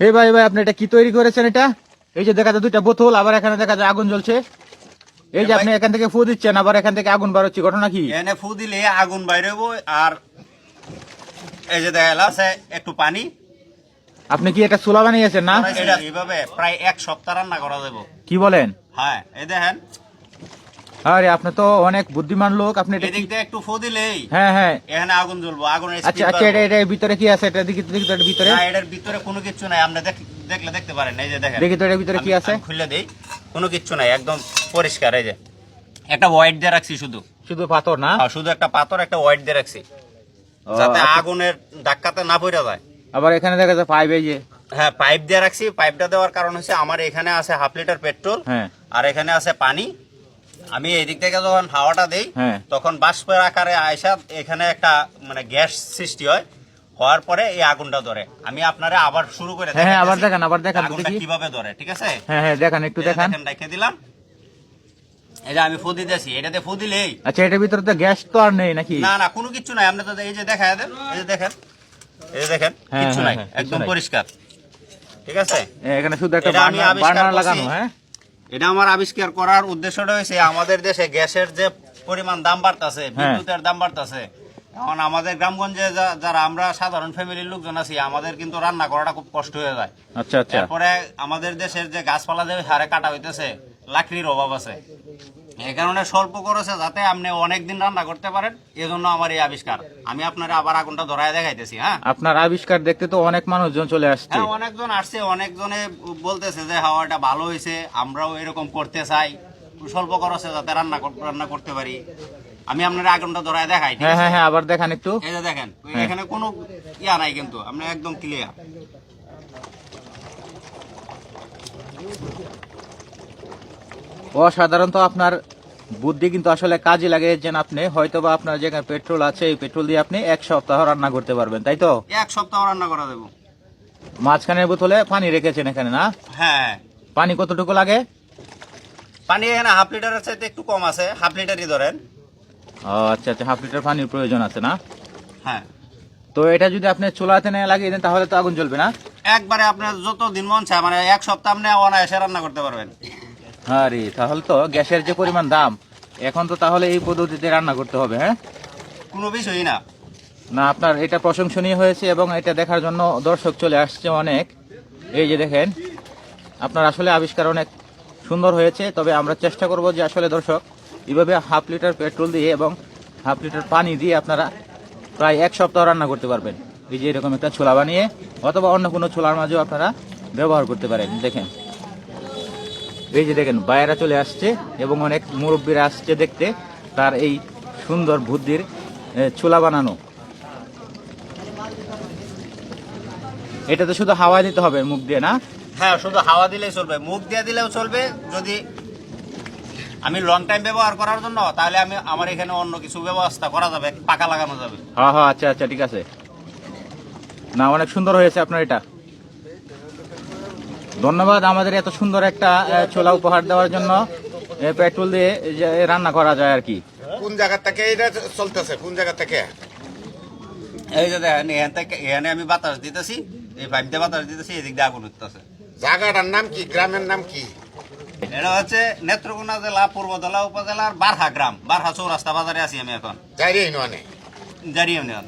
এই ভাই ভাই আপনি এটা কি তৈরি করেছেন? এটা এই যে দেখা যায় দুইটা বোতল, আবার এখানে দেখা যায় আগুন জ্বলছে। এই যে আপনি এখান থেকে ফু দিচ্ছেন, আবার এখান থেকে আগুন বার হচ্ছে, ঘটনা কি? এনে ফু দিলে আগুন বাইরে হবো। আর এই যে দেখা আছে একটু পানি। আপনি কি এটা চুলা বানিয়েছেন না? এটা এইভাবে প্রায় 1 সপ্তাহ রান্না করা যাবে। কি বলেন? হ্যাঁ, এই দেখেন। আরে আপনি তো অনেক বুদ্ধিমান লোক, আপনি এটা এদিক দিয়ে একটু ফু দিলেই হ্যাঁ হ্যাঁ এখানে আগুন জ্বলবো, আগুনের আচ্ছা স্পিড আচ্ছা, বাড়বে। এটার ভিতরে কি আছে? এটা দেখি তো, দেখি তো এটার ভিতরে। না, এটার ভিতরে কোনো কিছু নাই, আপনি দেখলে দেখতে পারেন। এই যে দেখেন, দেখি তো এটার ভিতরে কি আছে। আমি খুলে দেই। কোনো কিছু নাই, একদম পরিষ্কার। এই যে একটা হোয়াইট দিয়ে রাখছি, শুধু শুধু পাথর না? শুধু একটা পাথর, একটা হোয়াইট দিয়ে রাখছি, যাতে আচ্ছা। আগুনের ধাক্কাতে না পড়ে যায়। আবার এখানে দেখা যায় পাইপ, এই যে হ্যাঁ, পাইপ দিয়ে রাখছি। পাইপটা দেওয়ার কারণ হচ্ছে আমার এখানে আছে 1/2 লিটার পেট্রোল, হ্যাঁ আর এখানে আছে পানি। আমি এদিক থেকে যখন হাওয়াটা দেই, হ্যাঁ তখন বাষ্পের আকারে আয়সা এখানে একটা মানে গ্যাস সৃষ্টি হয়। হওয়ার পরে এই আগুনটা ধরে। আমি আপনারে আবার শুরু করে হ্যাঁ হ্যাঁ, আবার দেখাইতেছি দেখান, আবার দেখান তো আগুনটা দেখি। কিভাবে ধরে, ঠিক আছে? হ্যাঁ হ্যাঁ দেখান, একটু এই যে দেখান। দেখেন, রেখে দিলাম। এই যে আমি ফু দিতেছি, এটাতে ফু দিলেই আচ্ছা, এটার ভিতরে তো গ্যাস তো আর নেই নাকি? না না, কোনো কিছু নাই। আপনি তো এই যে দেখা দেন, এই যে দেখেন, এই যে দেখেন, হ্যাঁ, কিছু হ্যাঁ, নাই, হ্যাঁ, একদম কিছু নাই। পরিষ্কার, ঠিক আছে? এখানে শুধু একটা এটা আমি আবিষ্কার বার্নার করছি। লাগানো। হ্যাঁ, এটা আমার আবিষ্কার করার উদ্দেশ্যটা হয়েছে, আমাদের দেশে গ্যাসের যে পরিমাণ দাম বাড়তেছে, বিদ্যুতের দাম বাড়তেছে। এখন আমাদের গ্রামগঞ্জে যারা আমরা সাধারণ ফ্যামিলির লোকজন আছি, আমাদের কিন্তু রান্না করাটা খুব কষ্ট হয়ে যায়। আচ্ছা আচ্ছা। তারপরে আমাদের দেশের যে গাছপালা যে হারে কাটা হইতেছে, লাকড়ির অভাব আছে। এই কারণে স্বল্প খরচে যাতে আপনি অনেকদিন রান্না করতে পারেন, এজন্য আমার এই আবিষ্কার। আমি আপনারা আবার আগুনটা ধরায় দেখাইতেছি। হ্যাঁ, আপনার আবিষ্কার দেখতে তো অনেক মানুষজন চলে আসছে। হ্যাঁ, অনেকজন আসছে, অনেকজনে বলতেছে যে হাওয়াটা ভালো হয়েছে, আমরাও এরকম করতে চাই, স্বল্প খরচে যাতে রান্না করতে পারি। আমি আপনার আগুনটা ধরায় দেখাই, ঠিক হ্যাঁ আছে? হ্যাঁ হ্যাঁ, আবার দেখান একটু। এই যে দেখেন, হ্যাঁ। এখানে কোনো ইয়া নাই, কিন্তু আপনি একদম ক্লিয়ার। অসাধারণত আপনার বুদ্ধি কিন্তু আসলে কাজে লাগিয়েছেন আপনি। হয়তোবা আপনার যেখানে পেট্রোল আছে, এই পেট্রোল দিয়ে আপনি 1 সপ্তাহ রান্না করতে পারবেন, তাই তো? 1 সপ্তাহ রান্না করা দেবো। মাঝখানের বোতলে পানি রেখেছেন এখানে না? হ্যাঁ, পানি কতটুকু লাগে? পানি এখানে 1/2 লিটারের চাইতে একটু কম আছে, 1/2 লিটারই ধরেন। ও আচ্ছা আচ্ছা, 1/2 লিটার পানির প্রয়োজন আছে না? হ্যাঁ, তো এটা যদি আপনি চুলাতে নিয়ে লাগিয়ে দেন তাহলে তো আগুন জ্বলবে না? একবারে আপনার যত দিন মন চায়, মানে 1 সপ্তাহ আপনি অনায়াসে রান্না করতে পারবেন। আরে তাহলে তো গ্যাসের যে পরিমাণ দাম, এখন তো তাহলে এই পদ্ধতিতে রান্না করতে হবে। হ্যাঁ কোনো বিষয়ই না। না, আপনার এটা প্রশংসনীয় হয়েছে এবং এটা দেখার জন্য দর্শক চলে আসছে অনেক। এই যে দেখেন, আপনার আসলে আবিষ্কার অনেক সুন্দর হয়েছে। তবে আমরা চেষ্টা করব যে আসলে দর্শক এইভাবে 1/2 লিটার পেট্রোল দিয়ে এবং 1/2 লিটার পানি দিয়ে আপনারা প্রায় 1 সপ্তাহ রান্না করতে পারবেন। এই যে এরকম একটা ছোলা বানিয়ে, অথবা অন্য কোনো ছোলার মাঝেও আপনারা ব্যবহার করতে পারেন। দেখেন, এই যে দেখেন বাইরা চলে আসছে এবং অনেক মুরব্বীরা আসছে দেখতে তার এই সুন্দর বুদ্ধির ছোলা বানানো। এটা তো শুধু হাওয়া দিতে হবে মুখ দিয়ে, না? হ্যাঁ, শুধু হাওয়া দিলেই চলবে, মুখ দিয়ে দিলেও চলবে। যদি আমি লং টাইম ব্যবহার করার জন্য, তাহলে আমার এখানে অন্য কিছু ব্যবস্থা করা যাবে, পাকা লাগানো যাবে। হ্যাঁ হ্যাঁ, আচ্ছা আচ্ছা, ঠিক আছে। না, অনেক সুন্দর হয়েছে আপনার এটা। ধন্যবাদ আমাদের এত সুন্দর একটা ছোলা উপহার দেওয়ার জন্য। পেট্রোল দিয়ে যে রান্না করা যায় আর কি। কোন জায়গা থেকে এটা চলতেছে? কোন জায়গা থেকে? এই যে দেখেন, এখানে আমি বাতাস দিতেছি, এই পাইপ দিয়ে বাতাস দিতেছি, এদিক দিয়ে আগুন উঠতেছে। জায়গাটার নাম কি? গ্রামের নাম কি? এটা হচ্ছে নেত্রকোনা জেলা পূর্বধলা উপজেলার বারহা গ্রাম, বারহা চৌরাস্তা বাজারে আছি আমি এখন, যাইরে ইউনিয়নে। জারি ইউনিয়ন।